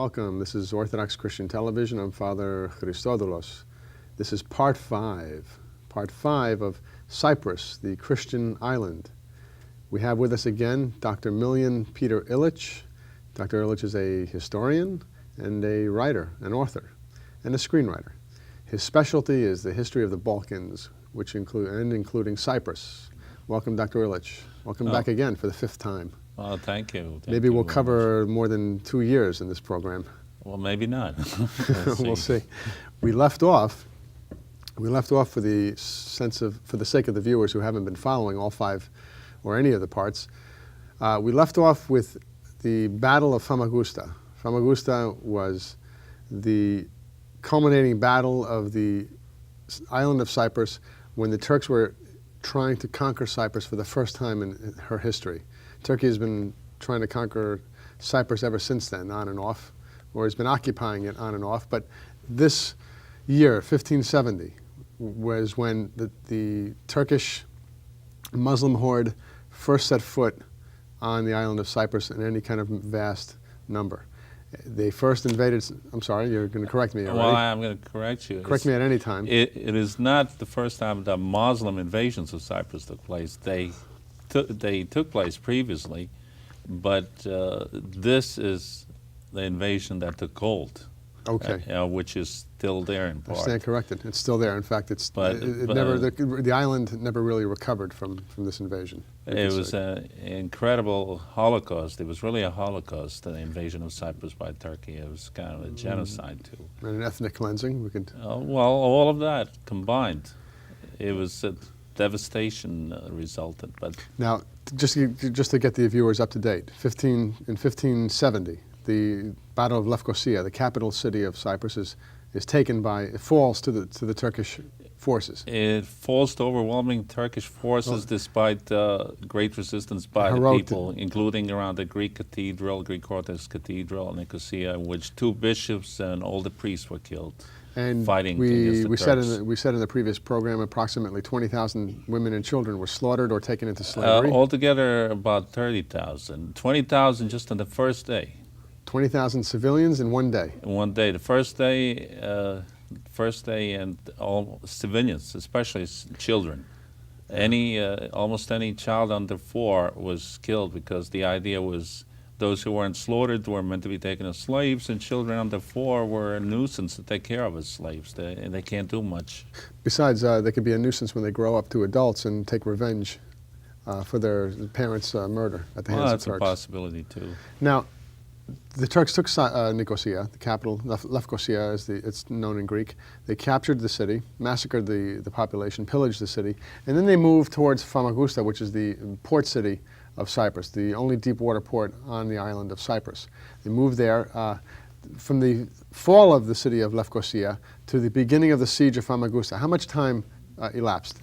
Welcome. This is Orthodox Christian Television. I'm Father Christodoulos. This is part five of Cyprus, the Christian island. We have with us again Dr. Miljan Peter Ilic. Dr. Ilic is a historian and a writer, an author, and a screenwriter. His specialty is the history of the Balkans, including Cyprus. Welcome, Dr. Ilic. Welcome back again for the fifth time. Well, thank you. Maybe we'll cover more than 2 years in this program. Well, maybe not. We'll see. We left off for the sake of the viewers who haven't been following all five or any of the parts. We left off with the Battle of Famagusta. Famagusta was the culminating battle of the island of Cyprus when the Turks were trying to conquer Cyprus for the first time in her history. Turkey has been trying to conquer Cyprus ever since then, on and off, or has been occupying it on and off. But this year, 1570, was when the Turkish Muslim horde first set foot on the island of Cyprus in any kind of vast number. They first invaded, I'm sorry, you're going to correct me already. Well, I'm going to correct you. Correct me at any time. It is not the first time that Muslim invasions of Cyprus took place. They took place previously, but this is the invasion that took hold. Okay. Which is still there in part. I stand corrected. It's still there. In fact, the island never really recovered from this invasion. It was an incredible Holocaust. It was really a Holocaust, the invasion of Cyprus by Turkey. It was kind of a genocide too. And an ethnic cleansing. We could. Well, all of that combined, it was a devastation resulted. But now, just to get the viewers up to date, in 1570. The Battle of Lefkosia, the capital city of Cyprus, it falls to the Turkish forces. It falls to overwhelming Turkish forces despite great resistance by the people, including around the Greek Orthodox Cathedral, Nicosia, in which 2 bishops and all the priests were killed. And fighting against the Turks. We said in the previous program approximately 20,000 women and children were slaughtered or taken into slavery. Altogether about 30,000. 20,000 just on the first day. 20,000 civilians in one day. In one day. The first day, and all civilians, especially children. Almost any child under 4 was killed because the idea was those who weren't slaughtered were meant to be taken as slaves, and children under 4 were a nuisance to take care of as slaves. They can't do much. Besides, they could be a nuisance when they grow up to adults and take revenge for their parents' murder at the hands of That's Turks. a possibility too. Now, the Turks took Nicosia, the capital, Lefkosia as it's known in Greek. They captured the city, massacred the population, pillaged the city, and then they moved towards Famagusta, which is the port city of Cyprus, the only deep water port on the island of Cyprus. They moved there from the fall of the city of Lefkosia to the beginning of the siege of Famagusta. How much time elapsed?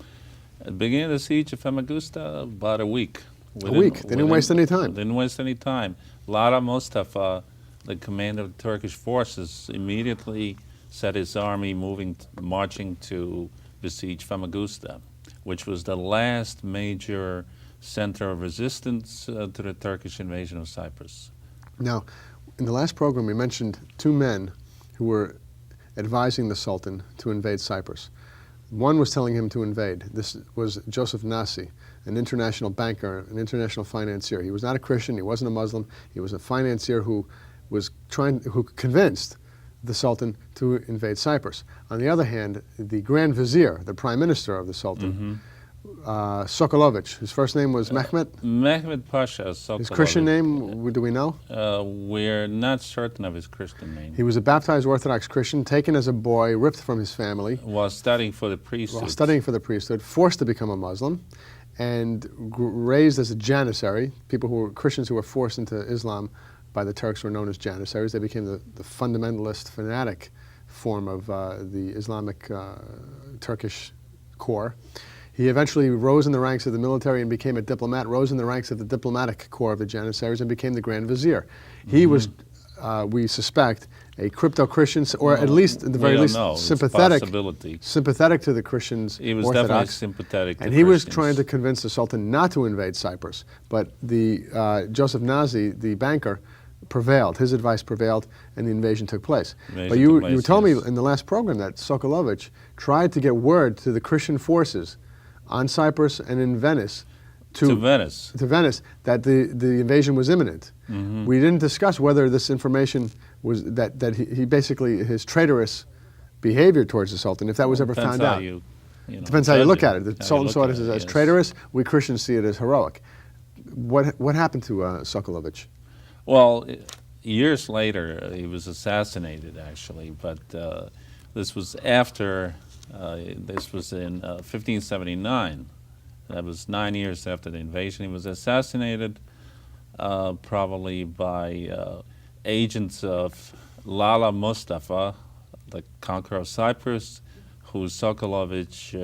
At the beginning of the siege of Famagusta, about a week. A week? They didn't waste any time? They didn't waste any time. Lala Mustafa, the commander of the Turkish forces, immediately set his army marching to besiege Famagusta, which was the last major center of resistance to the Turkish invasion of Cyprus. Now, in the last program we mentioned 2 men who were advising the Sultan to invade Cyprus. One was telling him to invade. This was Joseph Nasi, an international banker, an international financier. He was not a Christian, he wasn't a Muslim, he was a financier who convinced the Sultan to invade Cyprus. On the other hand, the Grand Vizier, the Prime Minister of the Sultan, Sokolovich, his first name was Mehmet? Mehmet Pasha Sokolovich. His Christian name, do we know? We're not certain of his Christian name. He was a baptized Orthodox Christian, taken as a boy, ripped from his family. While studying for the priesthood. Forced to become a Muslim, and raised as a janissary. Christians who were forced into Islam by the Turks were known as janissaries. They became the fundamentalist, fanatic form of the Islamic Turkish core. He eventually rose in the ranks of the military and became a diplomat, rose in the ranks of the diplomatic corps of the Janissaries and became the Grand Vizier. He was, we suspect, a crypto-Christian, or at least, at the very least, sympathetic to the Christians. He was Orthodox, definitely sympathetic to and he Christians. was trying to convince the Sultan not to invade Cyprus. But the Joseph Nazi, the banker, prevailed. His advice prevailed, and the invasion took place. But Invasion took you place, told me yes. in the last program that Sokolovich tried to get word to the Christian forces on Cyprus and in Venice To Venice. to Venice that the invasion was imminent. Mhm. We didn't discuss whether this information was that he basically his traitorous behavior towards the Sultan, if that was ever Depends found how out. you know, Depends how you judge look at it. The How you Sultan look saw it at as yes. traitorous. We Christians see it as heroic. What happened to Sokolovich? Well, years later, he was assassinated, actually, but this was after, this was in 1579. That was 9 years after the invasion. He was assassinated probably by agents of Lala Mustafa, the conqueror of Cyprus, who Sokolovich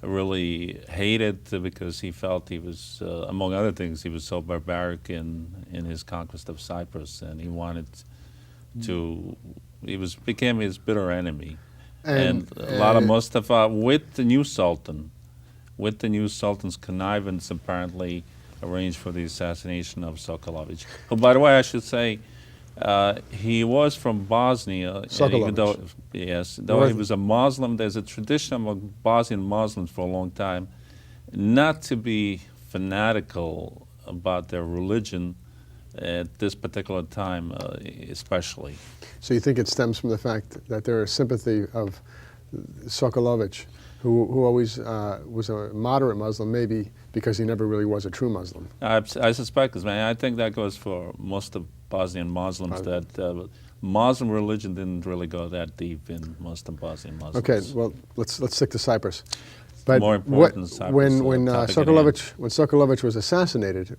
really hated because he felt he was, among other things, he was so barbaric in his conquest of Cyprus, and he wanted to, became his bitter enemy. And Lala Mustafa, with the new Sultan's connivance, apparently arranged for the assassination of Sokolovich. Who, by the way, I should say, he was from Bosnia. And even though, though he was a Muslim, there's a tradition among Bosnian Muslims for a long time not to be fanatical about their religion at this particular time, especially. So you think it stems from the fact that there is sympathy of Sokolovich, who always was a moderate Muslim, maybe because he never really was a true Muslim. I suspect this, man. I think that goes for most of Bosnian Muslims, that Muslim religion didn't really go that deep in most of Bosnian Muslims. Okay, well, let's stick to Cyprus. But More important Cyprus, when topic at hand. Sokolovich was assassinated,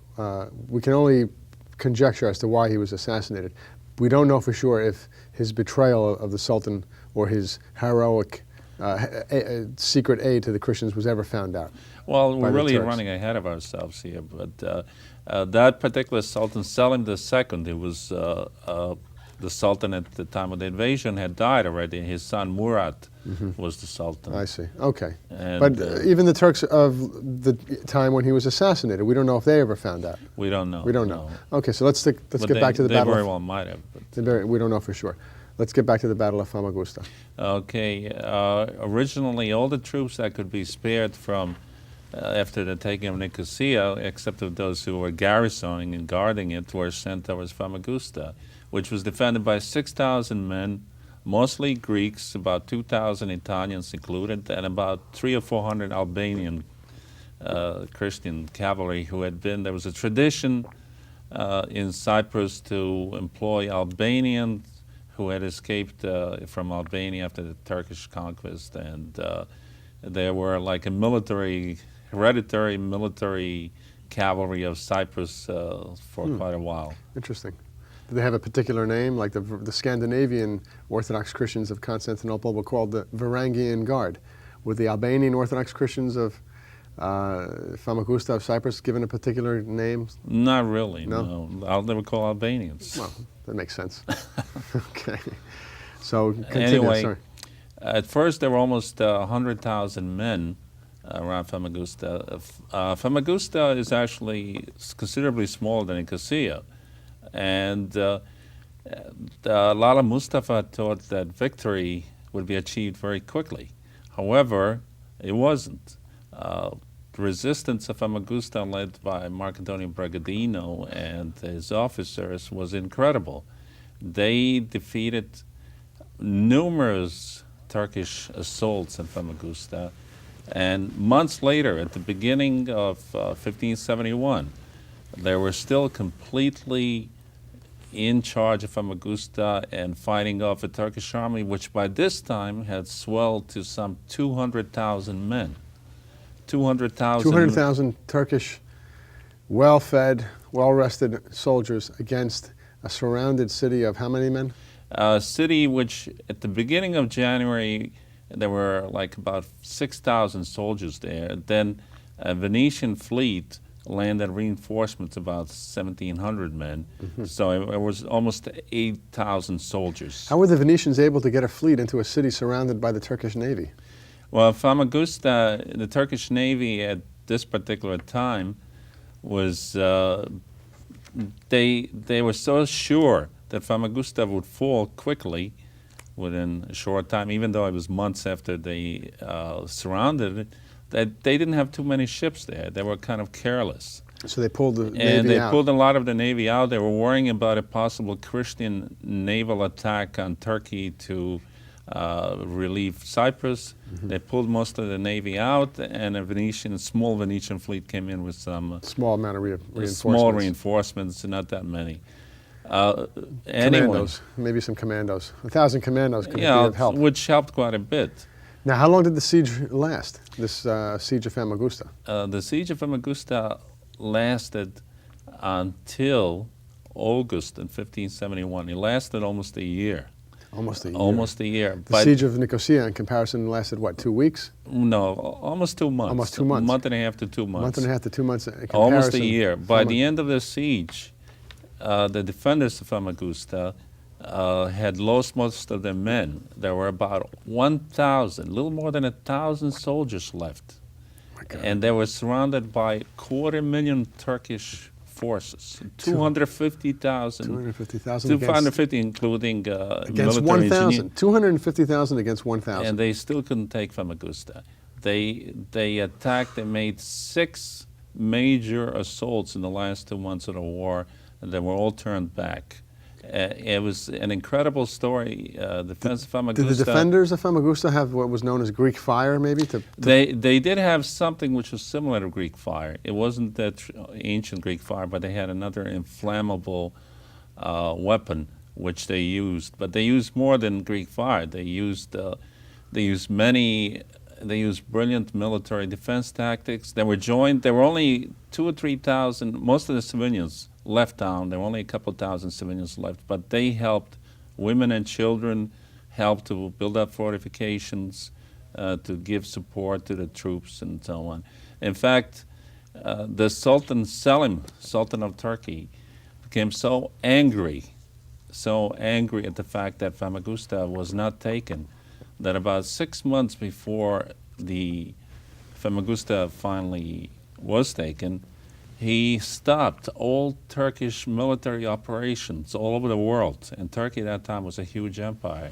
we can only conjecture as to why he was assassinated. We don't know for sure if his betrayal of the Sultan or his heroic secret aid to the Christians was ever found out. Well, we're really Turks. running ahead of ourselves here, but that particular Sultan, Selim II, who was the Sultan at the time of the invasion, had died already. His son Murat was the Sultan. I see. Okay. And, But even the Turks of the time when he was assassinated, we don't know if they ever found out. we don't know. We don't know. Okay, so let's But get back to the they battle. very well might have. But. We don't know for sure. Let's get back to the Battle of Famagusta. Okay. Originally, all the troops that could be spared from after the taking of Nicosia, except of those who were garrisoning and guarding it, were sent towards Famagusta, which was defended by 6,000 men, mostly Greeks, about 2,000 Italians included, and about 300 or 400 Albanian Christian cavalry who had been. There was a tradition in Cyprus to employ Albanians who had escaped from Albania after the Turkish conquest, and they were like a hereditary military cavalry of Cyprus for quite a while. Interesting. Do they have a particular name, like the Scandinavian Orthodox Christians of Constantinople were called the Varangian Guard? Were the Albanian Orthodox Christians of Famagusta of Cyprus given a particular name? Not really, No? no. They were called Albanians. Well, that makes sense. Okay. So continue. Anyway, Sorry. at first there were almost 100,000 men around Famagusta. Famagusta is actually considerably smaller than Nicosia. And Lala Mustafa thought that victory would be achieved very quickly. However, it wasn't. The resistance of Famagusta, led by Marcantonio Bragadino and his officers, was incredible. They defeated numerous Turkish assaults in Famagusta, and months later, at the beginning of 1571, they were still completely in charge of Famagusta and fighting off a Turkish army, which by this time had swelled to some 200,000 men. 200,000 Turkish, well-fed, well-rested soldiers against a surrounded city of how many men? A city which, at the beginning of January, there were like about 6,000 soldiers there. Then a Venetian fleet landed reinforcements, about 1,700 men. So it was almost 8,000 soldiers. How were the Venetians able to get a fleet into a city surrounded by the Turkish Navy? Well, Famagusta, the Turkish Navy at this particular time was they were so sure that Famagusta would fall quickly within a short time, even though it was months after they surrounded it, that they didn't have too many ships there. They were kind of careless. So they pulled the And Navy they out. pulled a lot of the Navy out. They were worrying about a possible Christian naval attack on Turkey to relieve Cyprus. They pulled most of the Navy out, and a small Venetian fleet came in with some Small amount of reinforcements. small reinforcements, not that many. Anyway, Commandos, maybe some commandos. 1,000 commandos could be yeah, of help. which helped quite a bit. Now, how long did the siege last, this siege of Famagusta? The siege of Famagusta lasted until August in 1571. It lasted almost a year. Almost a year. Almost a year. The siege of Nicosia, in comparison, lasted, what, 2 weeks? No, almost 2 months. Almost 2 months. A month and a half to 2 A months. month and a half to 2 months. In comparison, Almost a year. By the end of the siege, the defenders of Famagusta had lost most of their men. There were about 1,000, a little more than 1,000 soldiers left. And they were surrounded by 250,000 Turkish forces, 250,000. 250,000 250, including against military 1,000. engineers. 250,000 against 1,000. And they still couldn't take Famagusta. They attacked, they made 6 major assaults in the last 2 months of the war, and they were all turned back. It was an incredible story. Defense of Famagusta. Did the defenders of Famagusta have what was known as Greek fire, maybe? They did have something which was similar to Greek fire. It wasn't that ancient Greek fire, but they had another inflammable weapon which they used. But they used more than Greek fire. They used brilliant military defense tactics. They were only 2,000 or 3,000. Most of the civilians left town. There were only a couple thousand civilians left, but they helped women and children, helped to build up fortifications, to give support to the troops and so on. In fact, the Sultan Selim, Sultan of Turkey, became so angry at the fact that Famagusta was not taken, that about 6 months before the Famagusta finally was taken, he stopped all Turkish military operations all over the world. And Turkey at that time was a huge empire,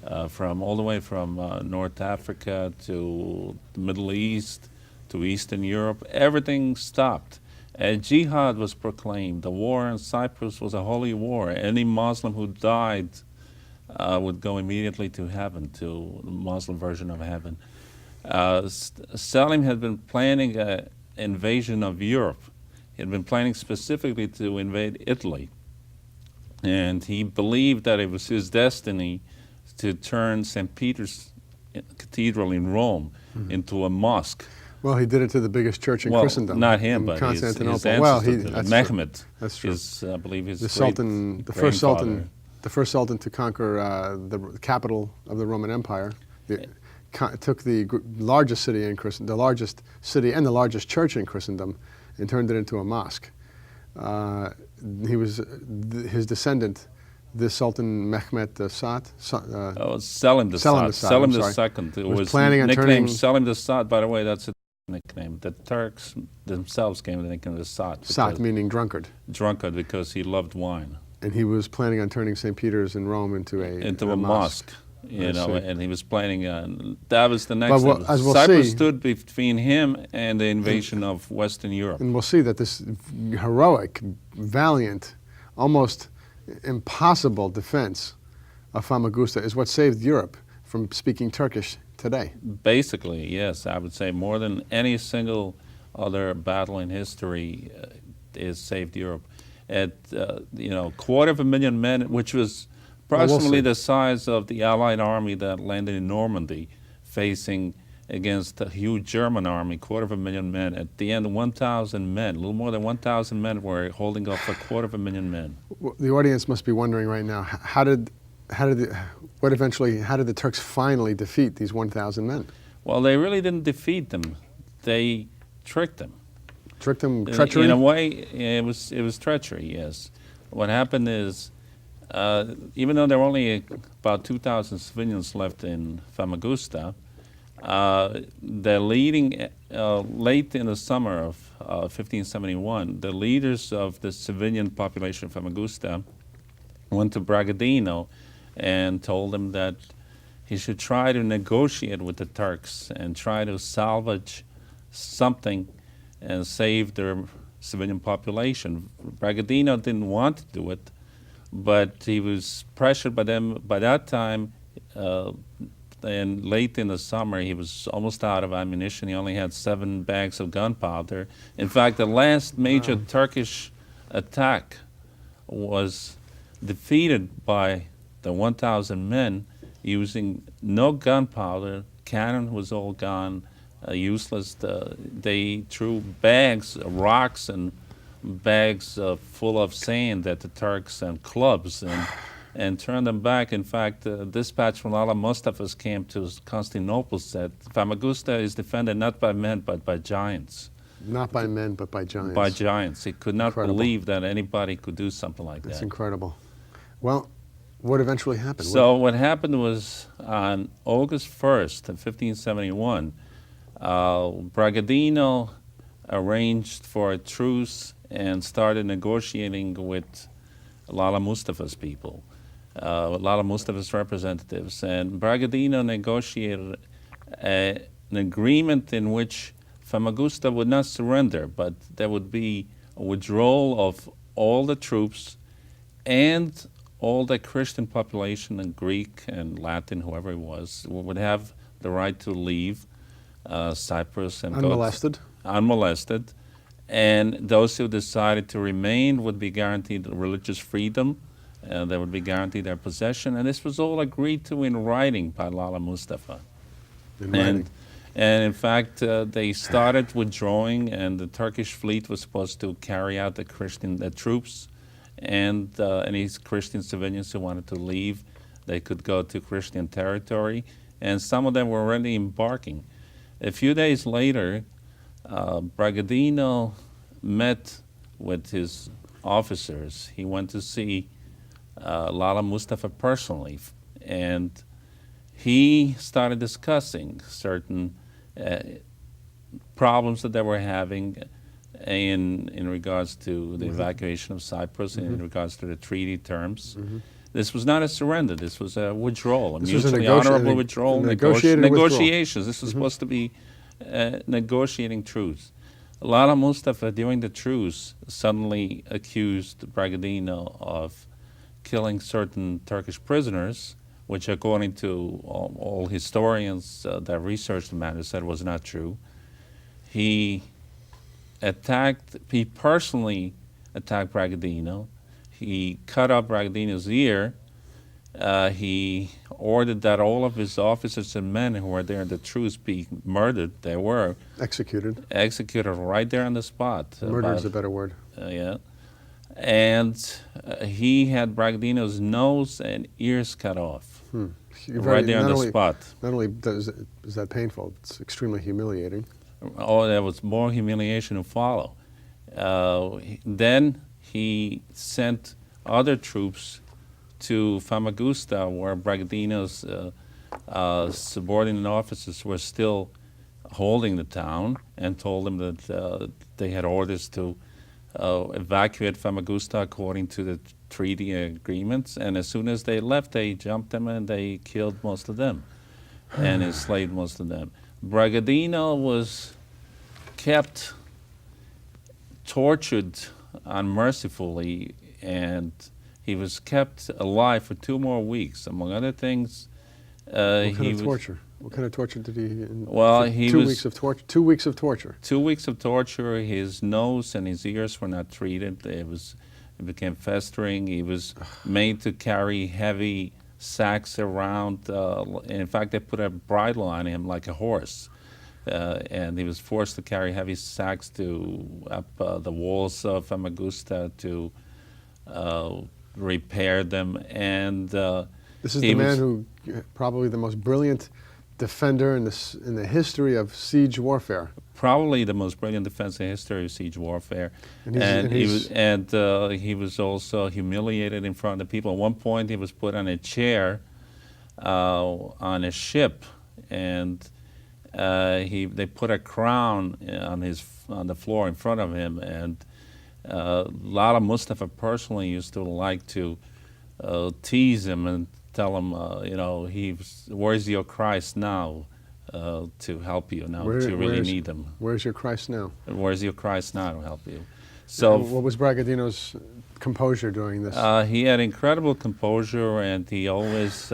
all the way from North Africa to the Middle East to Eastern Europe. Everything stopped. Jihad was proclaimed. The war in Cyprus was a holy war. Any Muslim who died would go immediately to heaven, to the Muslim version of heaven. Selim had been planning an invasion of Europe. He had been planning specifically to invade Italy. And he believed that it was his destiny to turn St. Peter's Cathedral in Rome into a mosque. Well, he did it to the biggest church in Christendom. Not him, in but Constantinople. his ancestor, well, that's Mehmed. That's true. I believe his The Sultan, the first Sultan to conquer the capital of the Roman Empire, took the largest city in Christendom, the largest city and the largest church in Christendom, and turned it into a mosque. His descendant, the Sultan Mehmed Saad. Selim the Selim Saad. Selim the sorry. Second. It was planning on nicknamed turning Selim the Saad. By the way, that's a nickname. The Turks themselves gave the nickname the Saad. Saad meaning drunkard. Drunkard because he loved wine. And he was planning on turning St. Peter's in Rome into a mosque. You know, and he was planning on, that was the next thing. As we'll Cyprus see, stood between him and the invasion of Western Europe. And we'll see that this heroic, valiant, almost impossible defense of Famagusta is what saved Europe from speaking Turkish today. Basically, yes, I would say more than any single other battle in history is saved Europe. At, 250,000 men, which was approximately the size of the Allied army that landed in Normandy, facing against a huge German army, 250,000 men. At the end, 1,000 men, a little more than 1,000 men were holding off 250,000 men. Well, the audience must be wondering right now, how did the Turks finally defeat these 1,000 men? Well, they really didn't defeat them. They tricked them. Tricked them, treachery? In a way, it was treachery, yes. What happened is, even though there were only about 2,000 civilians left in Famagusta, Late in the summer of 1571, the leaders of the civilian population of Famagusta went to Bragadino and told him that he should try to negotiate with the Turks and try to salvage something and save their civilian population. Bragadino didn't want to do it, but he was pressured by them. By that time, and late in the summer, he was almost out of ammunition. He only had 7 bags of gunpowder. In fact, the last major Turkish attack was defeated by the 1,000 men using no gunpowder. Cannon was all gone, useless. They threw bags, rocks, and bags full of sand at the Turks and clubs and turned them back. In fact, a dispatch from Lala Mustafa's camp to Constantinople said Famagusta is defended not by men but by giants. Not by men, but by giants. By giants. He could not Incredible. believe that anybody could do something like That's that. incredible. Well, what eventually happened? So what happened was on August 1st, 1571, Bragadino arranged for a truce and started negotiating with Lala Mustafa's people, Lala Mustafa's representatives. And Bragadino negotiated an agreement in which Famagusta would not surrender, but there would be a withdrawal of all the troops and all the Christian population, and Greek and Latin, whoever it was, would have the right to leave Cyprus and Unmolested. unmolested. And those who decided to remain would be guaranteed religious freedom, and they would be guaranteed their possession. And this was all agreed to in writing by Lala Mustafa. In writing. And in fact, they started withdrawing, and the Turkish fleet was supposed to carry out the troops, and any Christian civilians who wanted to leave, they could go to Christian territory, and some of them were already embarking. A few days later, Bragadino met with his officers. He went to see Lala Mustafa personally, and he started discussing certain problems that they were having in regards to the evacuation of Cyprus, and in regards to the treaty terms. This was not a surrender. This was a withdrawal, a This was a mutually honorable withdrawal. negotiated Negotiations. This was supposed to be negotiating truce. Lala Mustafa, during the truce, suddenly accused Bragadino of killing certain Turkish prisoners, which, according to all historians that researched the matter, said was not true. He personally attacked Bragadino. He cut off Bragadino's ear. He ordered that all of his officers and men who were there in the truce be murdered. They were Executed. executed right there on the spot. Murder is a better word. Yeah. And he had Bragadino's nose and ears cut off. Right there on the spot. Not only is that painful, it's extremely humiliating. Oh, there was more humiliation to follow. Then he sent other troops to Famagusta, where Bragadino's subordinate officers were still holding the town, and told them that they had orders to evacuate Famagusta according to the treaty agreements. And as soon as they left, they jumped them and they killed most of them and enslaved most of them. Bragadino was kept tortured unmercifully, and he was kept alive for 2 more weeks. Among other things, What kind of torture? What kind of torture did he? Well, he 2 was- weeks of torture. 2 weeks of torture. 2 weeks of torture. His nose and his ears were not treated. It became festering. He was made to carry heavy sacks around. In fact, they put a bridle on him like a horse. And he was forced to carry heavy sacks up the walls of Famagusta to repair them. And This is the man who probably the most brilliant defender in the history of siege warfare. probably the most brilliant defense in history of siege warfare. And He was also humiliated in front of the people. At one point, he was put on a chair on a ship, and They put a crown on the floor in front of him, and Lala Mustafa personally used to like to tease him and tell him, where's your Christ now to help you now that you really need him? Where's your Christ now? Where's your Christ now to help you? So what was Bragadino's composure during this? He had incredible composure, and he always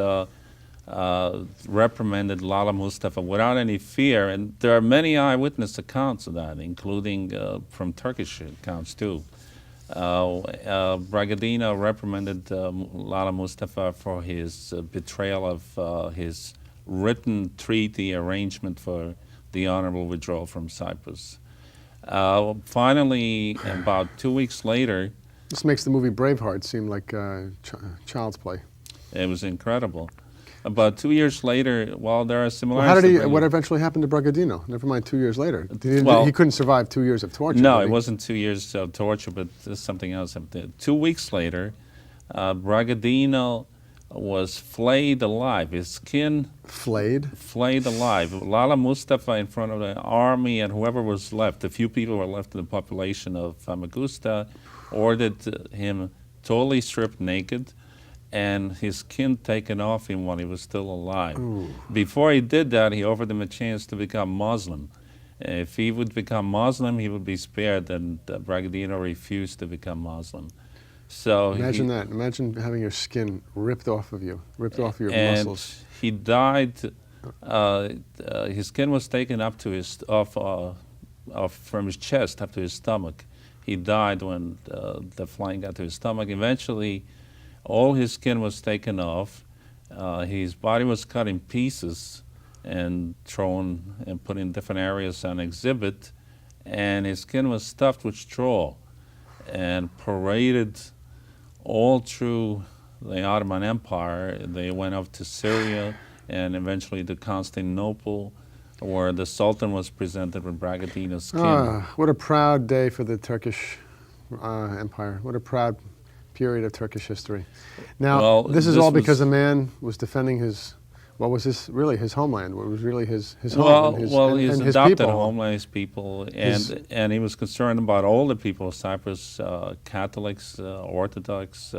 reprimanded Lala Mustafa without any fear. And there are many eyewitness accounts of that, including from Turkish accounts too. Bragadino reprimanded Lala Mustafa for his betrayal of his written treaty arrangement for the honorable withdrawal from Cyprus. Finally, about 2 weeks later, this makes the movie Braveheart seem like child's play. It was incredible. About 2 years later, well, there are Well, similarities. what eventually happened to Bragadino? Never mind 2 years later. Well, he couldn't survive 2 years of torture. No, it wasn't 2 years of torture, but something else happened. 2 weeks later, Bragadino was flayed alive. His skin flayed alive. Lala Mustafa, in front of the army and whoever was left, the few people who were left in the population of Famagusta, ordered him totally stripped naked and his skin taken off him while he was still alive. Ooh. Before he did that, he offered him a chance to become Muslim. If he would become Muslim, he would be spared, and Bragadino refused to become Muslim. So imagine that. Imagine having your skin ripped off of you, ripped off your muscles. He died. His skin was taken up to his from his chest up to his stomach. He died when the flying got to his stomach. Eventually, all his skin was taken off. His body was cut in pieces and thrown and put in different areas on exhibit, and his skin was stuffed with straw and paraded all through the Ottoman Empire. They went up to Syria and eventually to Constantinople, where the Sultan was presented with Bragadino's skin. What a proud day for the Turkish Empire. What a proud period of Turkish history. Now, this is all because a man was defending his, what was his, really his homeland, what was really his home, his his adopted people. homeland, his people, and he was concerned about all the people of Cyprus, Catholics, Orthodox,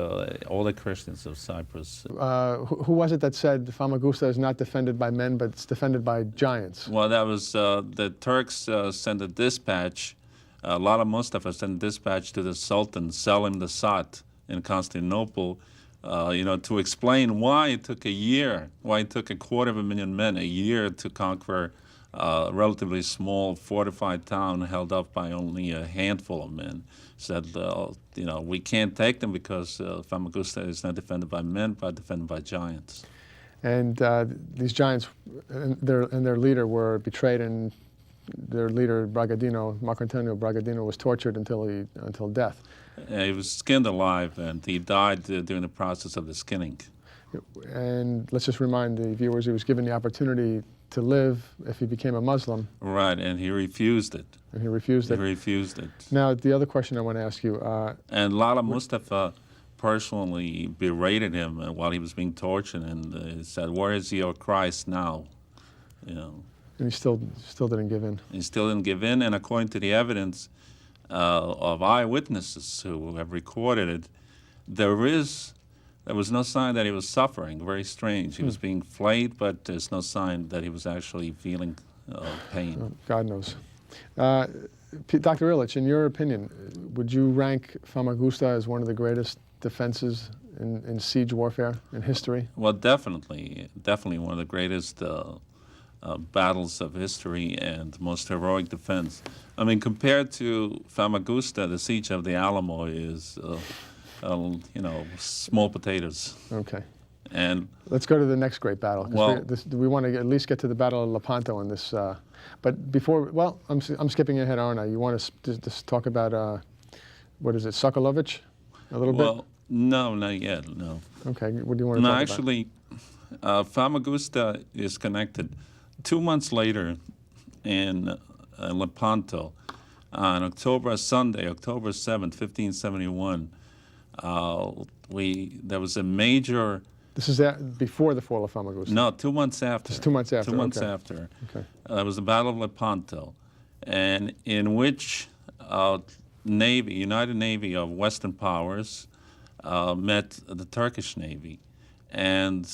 all the Christians of Cyprus. Who was it that said Famagusta is not defended by men, but it's defended by giants? Well, that was the Turks sent a dispatch. Lala Mustafa sent a dispatch to the Sultan, Selim the Sat, in Constantinople, to explain why it took a year, why it took 250,000 men a year to conquer a relatively small fortified town held up by only a handful of men. Said, we can't take them because Famagusta is not defended by men, but defended by giants. And these giants and their leader were betrayed, and their leader, Bragadino, Marcantonio Bragadino, was tortured until death. He was skinned alive, and he died during the process of the skinning. And let's just remind the viewers, he was given the opportunity to live if he became a Muslim. Right, and he refused it. And he refused it. He refused it. Now, the other question I want to ask you. And Lala Mustafa personally berated him while he was being tortured, and he said, "Where is your Christ now?" And he still didn't give in. He still didn't give in, and according to the evidence of eyewitnesses who have recorded it, there was no sign that he was suffering. Very strange. He was being flayed, but there's no sign that he was actually feeling pain. God knows. Dr. Illich, in your opinion, would you rank Famagusta as one of the greatest defenses in siege warfare in history? Well, definitely one of the greatest battles of history and most heroic defense. I mean, compared to Famagusta, the siege of the Alamo is, small potatoes. Okay. And let's go to the next great battle. Well, we want to at least get to the Battle of Lepanto on this. But before, well, I'm skipping ahead, aren't I? You want to just talk about what is it, Sokolovich, a little bit? Well, no, not yet. No. Okay. What do you want to no, talk actually, Famagusta is connected. 2 months later, in Lepanto, on Sunday, October 7th, 1571, there was a major This is before the fall of Famagusta? No, 2 months after. Just 2 months after. 2 months okay. after. Okay. It was the Battle of Lepanto, and in which United Navy of Western powers met the Turkish Navy. And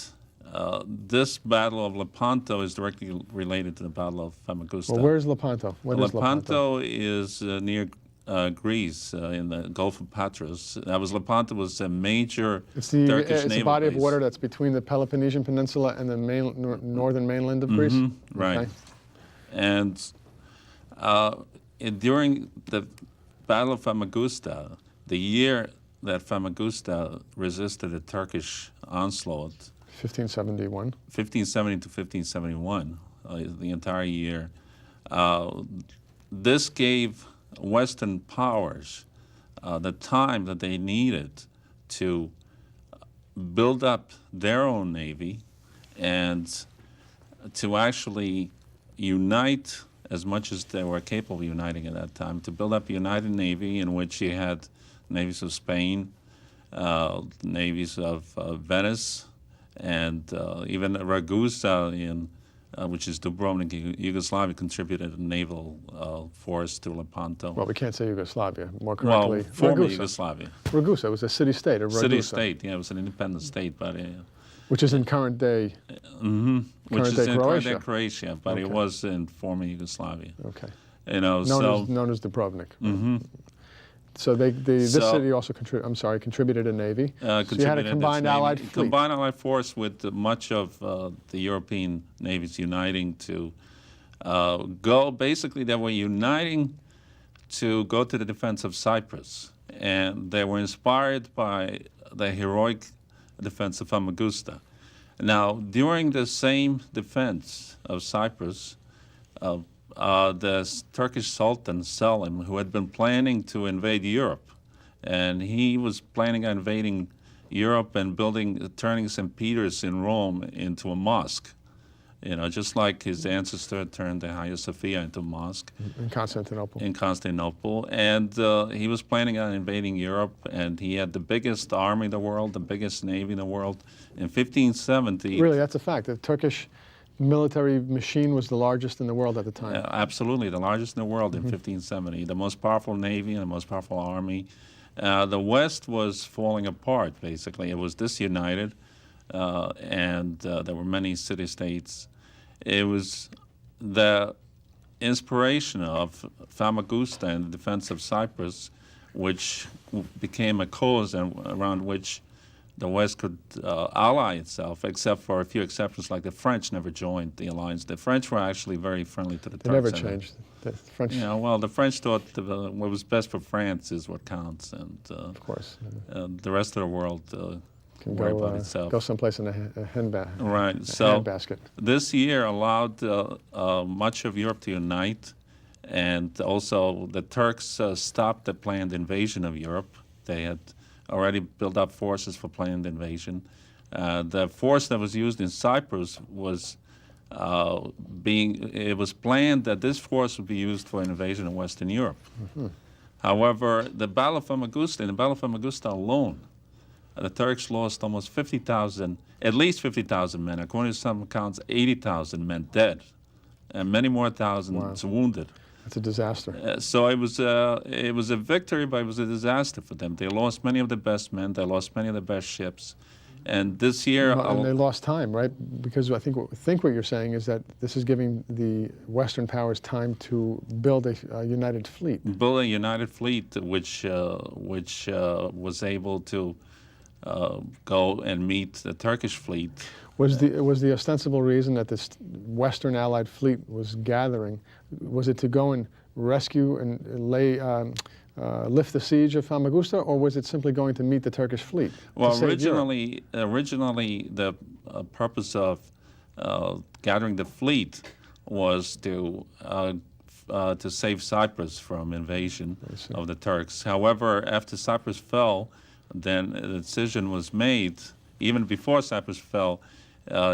this Battle of Lepanto is directly related to the Battle of Famagusta. Well, where is Lepanto? What is Lepanto? Lepanto is near Greece, in the Gulf of Patras. Lepanto was a major It's Turkish it's naval a body base. of water that's between the Peloponnesian Peninsula and the northern mainland of Greece? Right. Okay. And during the Battle of Famagusta, the year that Famagusta resisted a Turkish onslaught, 1571. 1570 to 1571, the entire year, this gave Western powers the time that they needed to build up their own navy and to actually unite as much as they were capable of uniting at that time, to build up a united navy in which you had navies of Spain, navies of Venice, and even Ragusa, which is Dubrovnik, Yugoslavia, contributed a naval force to Lepanto. Well, we can't say Yugoslavia. More correctly, Well, former Ragusa. Yugoslavia. Ragusa was a city-state of Ragusa. City-state, yeah, it was an independent state, but Which is in current day. which is in Croatia. current day Croatia, but it Okay. was in former Yugoslavia. Okay. You know, so Known as Dubrovnik. So this So- city also contributed a navy. So you had a contributed combined its allied navy, fleet. combined allied force with much of the European navies uniting to go. Basically, they were uniting to go to the defense of Cyprus, and they were inspired by the heroic defense of Famagusta. Now, during the same defense of Cyprus, the Turkish Sultan Selim, who had been planning to invade Europe, and he was planning on invading Europe and turning St. Peter's in Rome into a mosque. You know, just like his ancestor had turned the Hagia Sophia into a mosque In Constantinople. in Constantinople. And he was planning on invading Europe, and he had the biggest army in the world, the biggest navy in the world. In 1570, Really, that's a fact. The Turkish military machine was the largest in the world at the time. absolutely, the largest in the world in 1570, the most powerful navy and the most powerful army. The West was falling apart, basically. It was disunited, and there were many city-states. It was the inspiration of Famagusta and the defense of Cyprus, which became a cause around which the West could ally itself, except for a few exceptions, like the French never joined the alliance. The French were actually very friendly to the They Turks. never changed. The French, Yeah, well, the French thought what was best for France is what counts, and of course, the rest of the world can worry about itself. go someplace in a Right. hand basket. This year allowed much of Europe to unite, and also the Turks stopped the planned invasion of Europe. They had already built up forces for planned invasion. The force that was used in Cyprus was it was planned that this force would be used for an invasion of Western Europe. However, in the Battle of Famagusta alone, the Turks lost almost 50,000, at least 50,000 men. According to some accounts, 80,000 men dead, and many more thousands wounded. It's a disaster. So it was a victory, but it was a disaster for them. They lost many of the best men. They lost many of the best ships. And this year, And they lost time, right? Because I think what you're saying is that this is giving the Western powers time to build a united fleet. build a united fleet, which was able to go and meet the Turkish fleet. Was the ostensible reason that this Western Allied fleet was gathering, was it to go and rescue and lift the siege of Famagusta, or was it simply going to meet the Turkish fleet? Well, to save Europe? originally the purpose of gathering the fleet was to save Cyprus from invasion of the Turks. However, after Cyprus fell, then a decision was made. Even before Cyprus fell,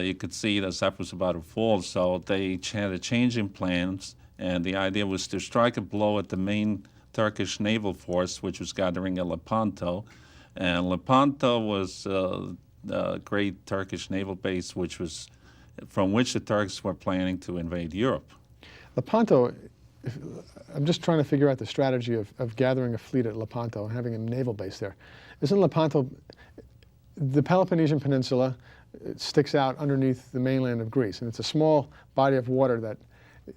you could see that Cyprus was about to fall, so they had a change in plans, and the idea was to strike a blow at the main Turkish naval force, which was gathering at Lepanto. And Lepanto was great Turkish naval base, from which the Turks were planning to invade Europe. Lepanto, I'm just trying to figure out the strategy of gathering a fleet at Lepanto and having a naval base there. Isn't Lepanto, the Peloponnesian Peninsula, it sticks out underneath the mainland of Greece, and it's a small body of water that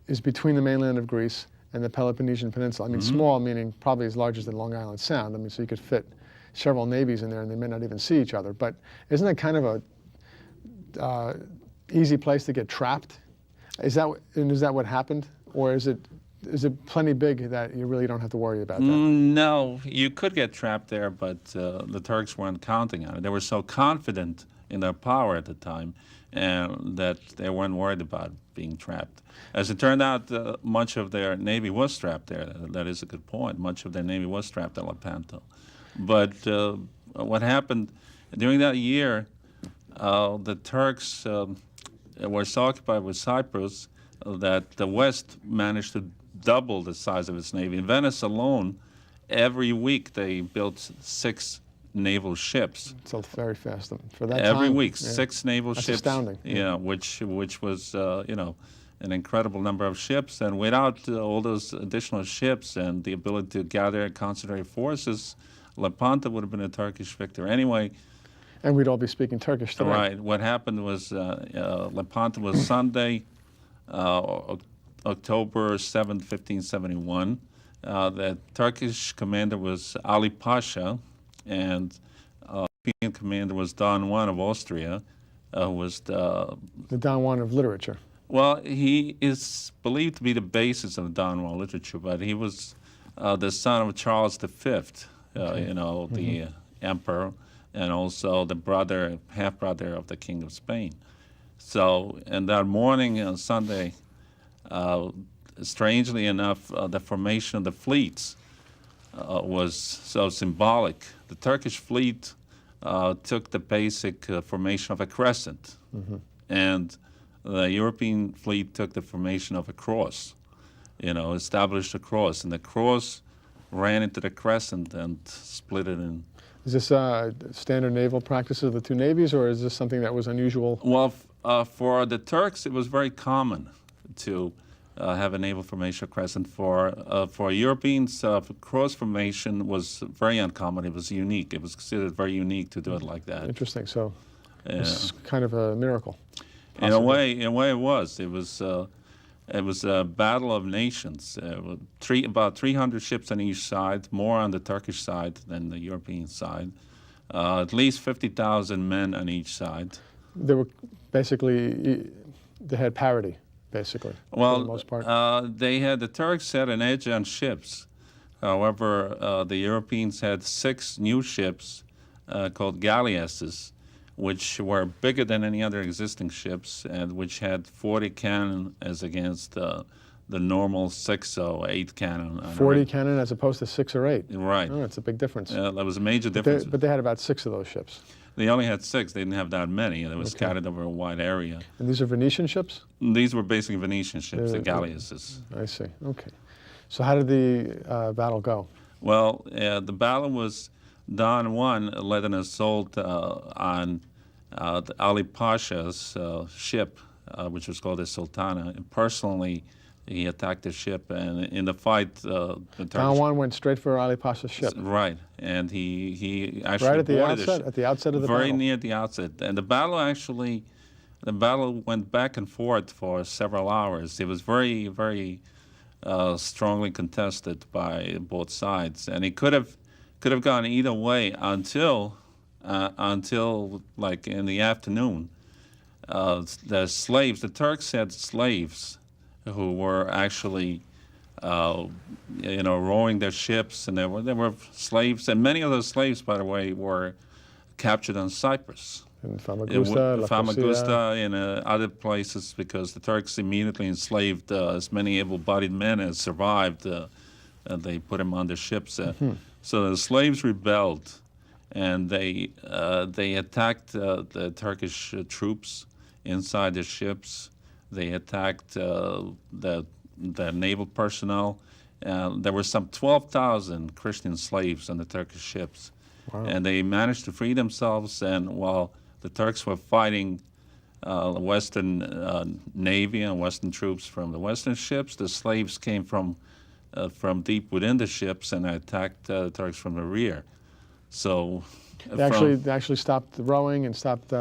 is between the mainland of Greece and the Peloponnesian Peninsula. I mean, small meaning probably as large as the Long Island Sound. I mean, so you could fit several navies in there and they may not even see each other. But isn't that kind of a easy place to get trapped? Is that what happened? Or is it plenty big that you really don't have to worry about that? No, you could get trapped there, but the Turks weren't counting on it. They were so confident in their power at the time that they weren't worried about being trapped. As it turned out, much of their navy was trapped there. That is a good point. Much of their navy was trapped at Lepanto. But what happened during that year, the Turks were so occupied with Cyprus that the West managed to double the size of its navy. In Venice alone, every week they built 6 naval ships. So very fast for that every time. week, Yeah. 6 naval That's ships. astounding. Yeah, which was an incredible number of ships. And without all those additional ships and the ability to gather and concentrate forces, Lepanto would have been a Turkish victory anyway. And we'd all be speaking Turkish today. Right. What happened was Lepanto was Sunday, October 7th, 1571. The Turkish commander was Ali Pasha, and European commander was Don Juan of Austria, who was The Don Juan of literature. well, he is believed to be the basis of Don Juan literature, but he was the son of Charles V, the emperor, and also the half-brother of the King of Spain. So, and that morning on Sunday, strangely enough, the formation of the fleets was so symbolic. The Turkish fleet took the basic formation of a crescent, and the European fleet took the formation of a cross, established a cross, and the cross ran into the crescent and split it in. Is this standard naval practice of the two navies, or is this something that was unusual? Well, for the Turks, it was very common to have a naval formation crescent. For Europeans, cross formation was very uncommon. It was unique. It was considered very unique to do it like that. Interesting. So it's kind of a miracle. In a way, it was. It was a battle of nations. About 300 ships on each side, more on the Turkish side than the European side. At least 50,000 men on each side. They were basically, they had parity, basically, for the most part. The Turks had an edge on ships. However, the Europeans had 6 new ships called galleasses, which were bigger than any other existing ships, and which had 40 cannon as against the normal 6 or 8 cannon. 40 cannon as opposed to 6 or 8. Right. Oh, that's a big difference. That was a major difference. But they had about 6 of those ships. They only had 6. They didn't have that many. They were scattered over a wide area. And these are Venetian ships? These were basically Venetian ships, the galleasses. I see. Okay. So how did the battle go? Well, the battle was Don Juan led an assault on Ali Pasha's ship, which was called the Sultana. And personally, he attacked the ship, and in the fight, the Turkish... Don Juan went straight for Ali Pasha's ship. Right, and he actually right at the boarded outset, at the outset of the very battle. near the outset. And the battle went back and forth for several hours. It was very, very strongly contested by both sides, and it could have gone either way until like in the afternoon. The Turks had slaves who were actually, rowing their ships, and there were slaves, and many of those slaves, by the way, were captured on Cyprus. In Famagusta, Famagusta, and other places, because the Turks immediately enslaved as many able-bodied men as survived, and they put them on their ships. So the slaves rebelled, and they attacked the Turkish troops inside the ships. They attacked the naval personnel. There were some 12,000 Christian slaves on the Turkish ships. Wow. And they managed to free themselves, and while The Turks were fighting the Western Navy and Western troops from the Western ships. The slaves came from deep within the ships and attacked the Turks from the rear. So They actually stopped rowing and stopped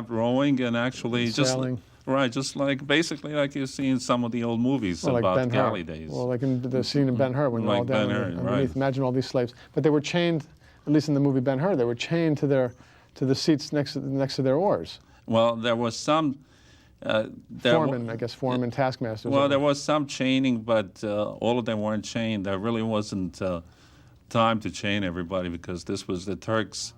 rowing and actually sailing. just like basically like you see in some of the old movies Well, about like galley days. Well, like in the scene in Ben-Hur when they're Like all down Ben-Hur, underneath. right. Imagine all these slaves, but they were chained. At least in the movie Ben-Hur, they were chained to the seats next to their oars. Well, there was some Foreman, taskmasters. Well, there was some chaining, but all of them weren't chained. There really wasn't time to chain everybody because this was the Turks.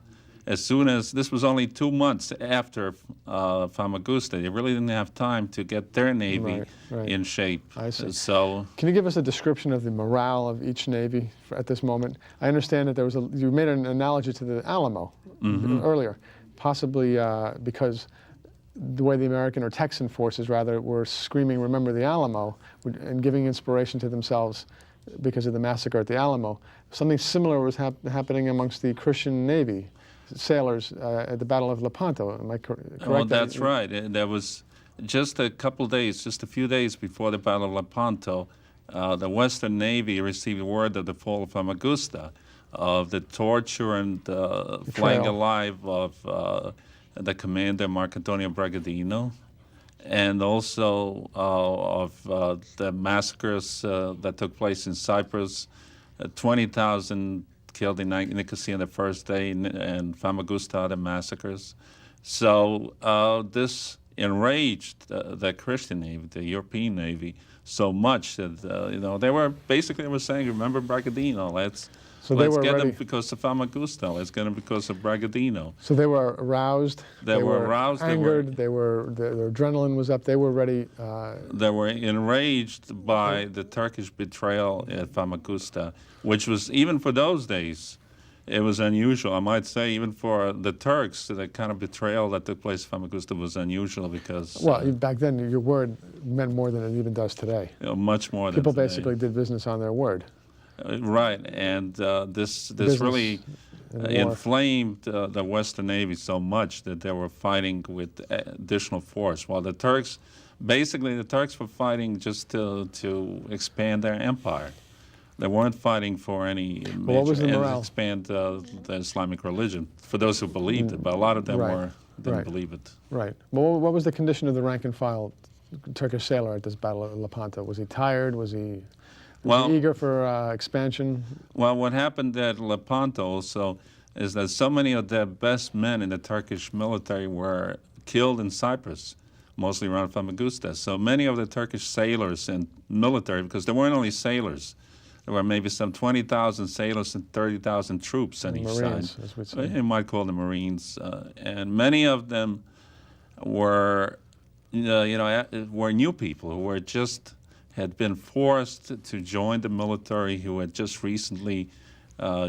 As soon as this was only 2 months after Famagusta, they really didn't have time to get their navy in shape. I see. So, can you give us a description of the morale of each navy at this moment? I understand that you made an analogy to the Alamo earlier, possibly because the way the American or Texan forces rather were screaming, "Remember the Alamo," and giving inspiration to themselves because of the massacre at the Alamo. Something similar was happening amongst the Christian navy sailors at the Battle of Lepanto. Am I correct? well, that's right. There was just a few days before the Battle of Lepanto, the Western Navy received word of the fall of Famagusta, of the torture and flaying alive of the commander Marcantonio Bragadino, and also of the massacres that took place in Cyprus. 20,000 killed in Nicosia on the first day, and Famagusta, the massacres. So this enraged the Christian Navy, the European Navy, so much that they were saying, "Remember Bragadino? Let's get them because of Famagusta. Let's get them because of Bragadino." So they were aroused. They were aroused. Angered. Their adrenaline was up. They were ready. They were enraged by the Turkish betrayal at Famagusta, which was, even for those days, it was unusual. I might say even for the Turks, the kind of betrayal that took place at Famagusta was unusual because... Well, back then your word meant more than it even does today. Much more than People today. basically did business on their word. Right, and this really inflamed the Western Navy so much that they were fighting with additional force, while the Turks were fighting just to expand their empire. They weren't fighting for any expand the Islamic religion, for those who believed it, but a lot of them didn't believe it. Right. Well, what was the condition of the rank and file Turkish sailor at this Battle of Lepanto? Was he tired? Was he eager for expansion? Well, what happened at Lepanto also is that so many of the best men in the Turkish military were killed in Cyprus, mostly around Famagusta. So many of the Turkish sailors and military, because there weren't only sailors, there were maybe some 20,000 sailors and 30,000 troops on each Marines, side. as we'd say. You might call them Marines. And many of them were, were new people who had been forced to join the military, who had just recently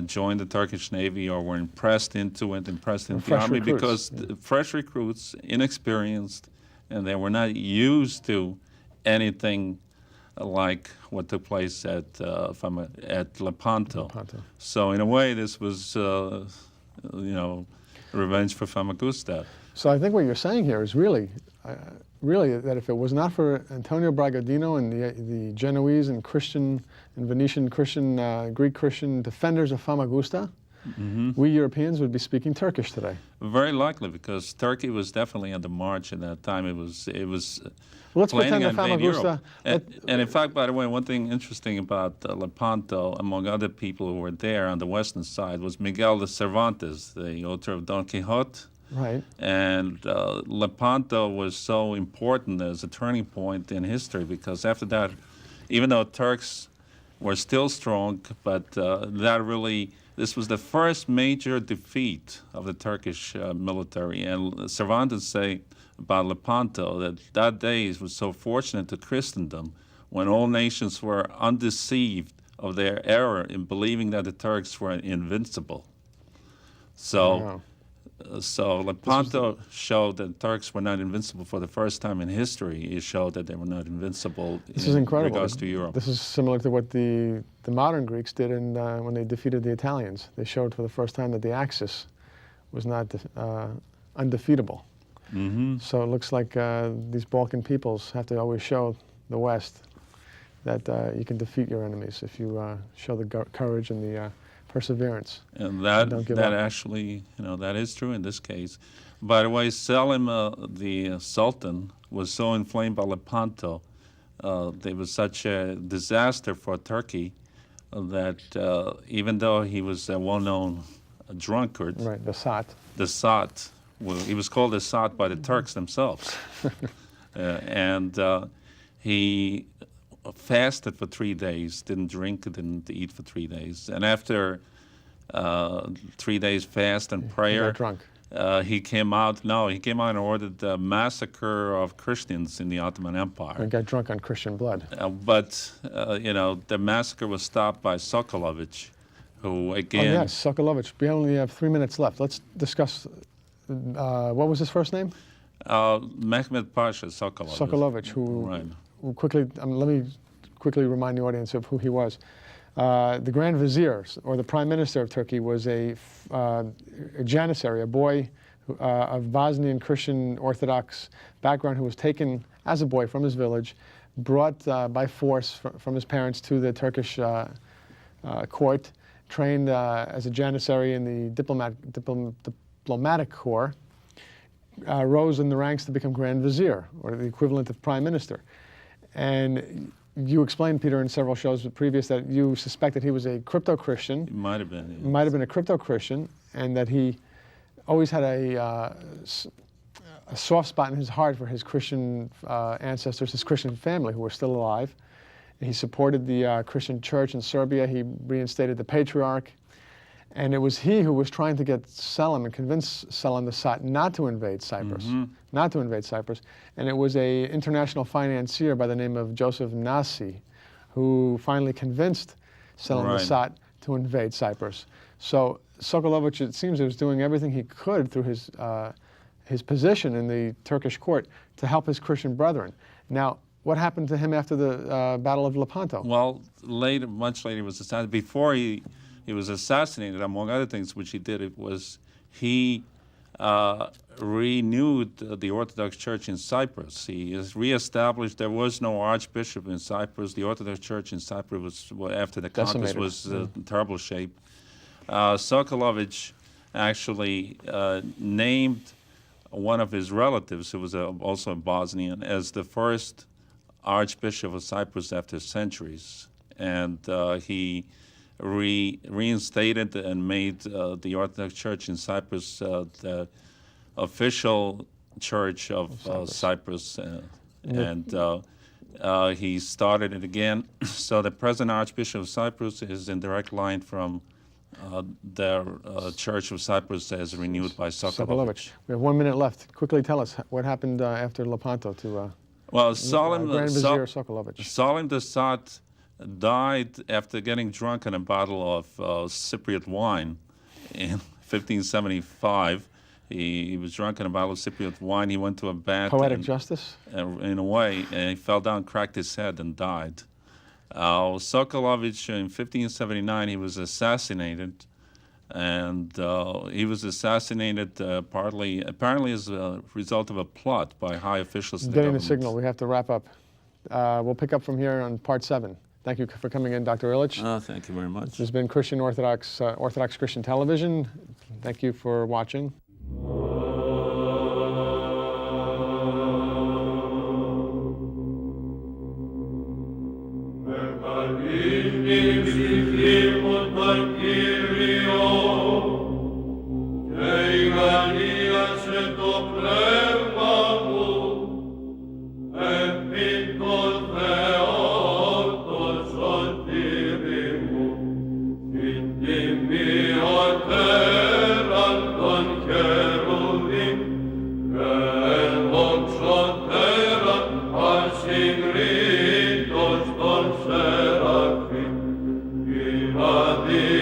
joined the Turkish Navy or were impressed into the army because fresh recruits, inexperienced, and they were not used to anything like what took place at Lepanto. So in a way, this was, revenge for Famagusta. So I think what you're saying here is really that if it was not for Antonio Bragadino and the Genoese and Christian and Venetian Christian, Greek Christian defenders of Famagusta, we Europeans would be speaking Turkish today. Very likely, because Turkey was definitely on the march at that time. It was let's planning pretend that to invade Europe. Famagusta. And in fact, by the way, one thing interesting about Lepanto, among other people who were there on the western side, was Miguel de Cervantes, the author of Don Quixote. Right. And Lepanto was so important as a turning point in history because after that, even though Turks were still strong, but this was the first major defeat of the Turkish military. And Cervantes say about Lepanto that day was so fortunate to Christendom when all nations were undeceived of their error in believing that the Turks were invincible. So Lepanto showed that Turks were not invincible for the first time in history. It showed that they were not invincible in regards to Europe. This is similar to what the modern Greeks did when they defeated the Italians. They showed for the first time that the Axis was not undefeatable. So it looks like these Balkan peoples have to always show the West that you can defeat your enemies if you show the courage and the perseverance. And don't give that up. actually, that is true in this case. By the way, Selim, the Sultan, was so inflamed by Lepanto. There was such a disaster for Turkey that even though he was a well-known drunkard, Right, the Sot. the Sot, well, he was called the Sot by the Turks themselves. And he fasted for 3 days, didn't drink, didn't eat for 3 days. And after 3 days fast and He prayer, got drunk. he came out and ordered the massacre of Christians in the Ottoman Empire. He got drunk on Christian blood. But the massacre was stopped by Sokolovich, who again... Oh, yes, Sokolovich. We only have 3 minutes left. Let's discuss, what was his first name? Mehmed Pasha Sokolovich. Sokolovich, who Right. quickly, let me quickly remind the audience of who he was. The Grand Vizier, or the Prime Minister of Turkey, was a janissary, a boy of Bosnian Christian Orthodox background who was taken as a boy from his village, brought by force from his parents to the Turkish court, trained as a janissary in the diplomatic corps, rose in the ranks to become Grand Vizier, or the equivalent of Prime Minister. And you explained, Peter, in several shows previous that you suspect that he was a crypto-Christian. It might have been. Might have been a crypto-Christian, and that he always had a soft spot in his heart for his Christian ancestors, his Christian family, who were still alive. He supported the Christian church in Serbia. He reinstated the patriarch. And it was he who was trying to get Selim and convince Selim the Sot not to invade Cyprus, not to invade Cyprus. And it was an international financier by the name of Joseph Nasi who finally convinced Selim the Right. Sot to invade Cyprus. So Sokolovich, it seems, was doing everything he could through his position in the Turkish court to help his Christian brethren. Now, what happened to him after the Battle of Lepanto? Well, much later, he was assassinated. Before he was assassinated, among other things which he did, he renewed the Orthodox Church in Cyprus. He has reestablished, there was no archbishop in Cyprus. The Orthodox Church in Cyprus was, after the conquest, was in terrible shape. Sokolovich actually named one of his relatives, who was also a Bosnian, as the first Archbishop of Cyprus after centuries. And he reinstated and made the Orthodox Church in Cyprus the official church of Cyprus. And he started it again. So the present Archbishop of Cyprus is in direct line from the Church of Cyprus as renewed by Sokolovich. We have 1 minute left. Quickly tell us what happened after Lepanto to Well, Selim Grand Vizier Sokolovich. Selim the Sot died after getting drunk on a bottle of Cypriot wine in 1575. He was drunk on a bottle of Cypriot wine. He went to a bath. Poetic justice? In a way, and he fell down, cracked his head, and died. Sokolovich, in 1579, he was assassinated. And he was assassinated apparently as a result of a plot by high officials in the Getting the government. signal. We have to wrap up. We'll pick up from here on part 7. Thank you for coming in, Dr. Illich. Thank you very much. This has been Christian Orthodox Christian Television. Thank you for watching. Adi